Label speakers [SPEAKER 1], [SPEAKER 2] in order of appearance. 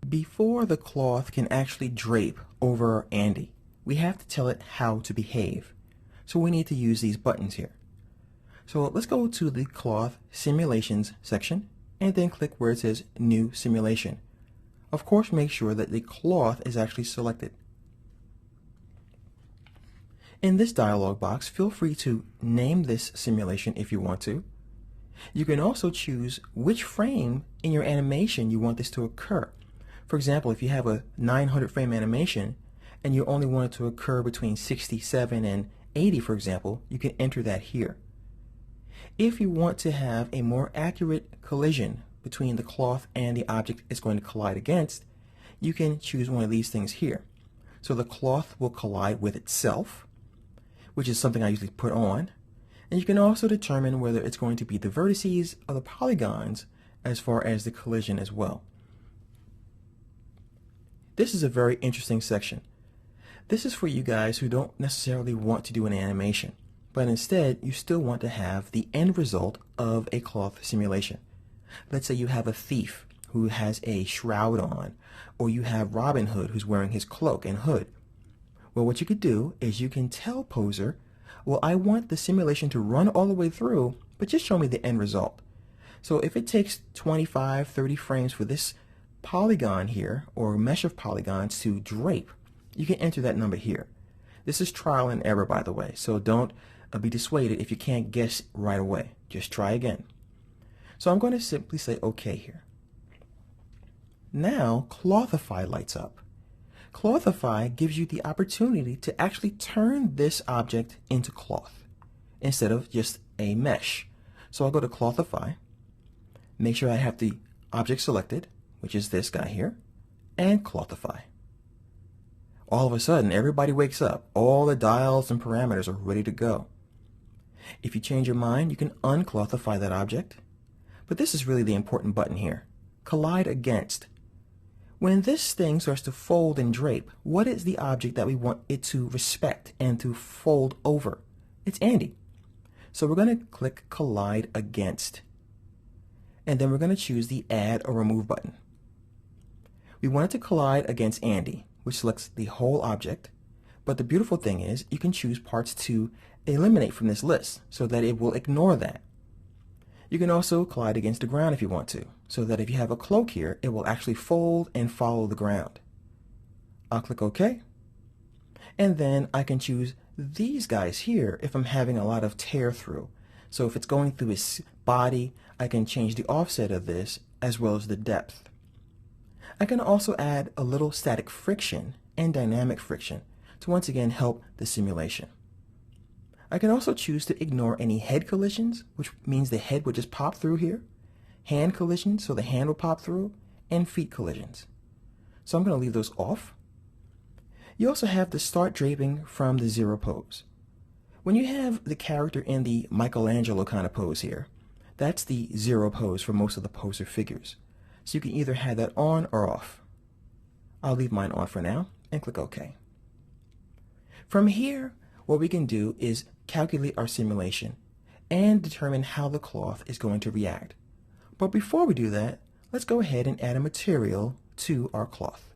[SPEAKER 1] Before the cloth can actually drape over Andy, we have to tell it how to behave. So we need to use these buttons here. So let's go to the Cloth Simulations section and then click where it says New Simulation. Of course, make sure that the cloth is actually selected. In this dialog box, feel free to name this simulation if you want to. You can also choose which frame in your animation you want this to occur. For example, if you have a 900 frame animation and you only want it to occur between 67 and 80, for example, you can enter that here. If you want to have a more accurate collision between the cloth and the object it's going to collide against, you can choose one of these things here. So the cloth will collide with itself, which is something I usually put on. And you can also determine whether it's going to be the vertices or the polygons as far as the collision as well. This is a very interesting section. This is for you guys who don't necessarily want to do an animation, but instead you still want to have the end result of a cloth simulation. Let's say you have a thief who has a shroud on, or you have Robin Hood who's wearing his cloak and hood. Well, what you could do is you can tell Poser, well, I want the simulation to run all the way through, but just show me the end result. So if it takes 25, 30 frames for this polygon here, or mesh of polygons to drape, you can enter that number here. This is trial and error, by the way, so don't be dissuaded if you can't guess right away. Just try again. So I'm going to simply say OK here. Now Clothify lights up. Clothify gives you the opportunity to actually turn this object into cloth instead of just a mesh. So I'll go to Clothify, make sure I have the object selected, which is this guy here, and Clothify. All of a sudden, everybody wakes up. All the dials and parameters are ready to go. If you change your mind, you can unclothify that object. But this is really the important button here. Collide against. When this thing starts to fold and drape, what is the object that we want it to respect and to fold over? It's Andy. So we're going to click Collide Against. And then we're going to choose the Add or Remove button. We want it to collide against Andy, which selects the whole object. But the beautiful thing is you can choose parts to eliminate from this list so that it will ignore that. You can also collide against the ground if you want to, so that if you have a cloak here, it will actually fold and follow the ground. I'll click OK. And then I can choose these guys here if I'm having a lot of tear through. So if it's going through his body, I can change the offset of this as well as the depth. I can also add a little static friction and dynamic friction to once again help the simulation. I can also choose to ignore any head collisions, which means the head would just pop through here, hand collisions, so the hand will pop through, and feet collisions. So I'm going to leave those off. You also have the start draping from the zero pose. When you have the character in the Michelangelo kind of pose here, that's the zero pose for most of the Poser figures. So you can either have that on or off. I'll leave mine on for now and click OK. From here, what we can do is calculate our simulation and determine how the cloth is going to react. But before we do that, let's go ahead and add a material to our cloth.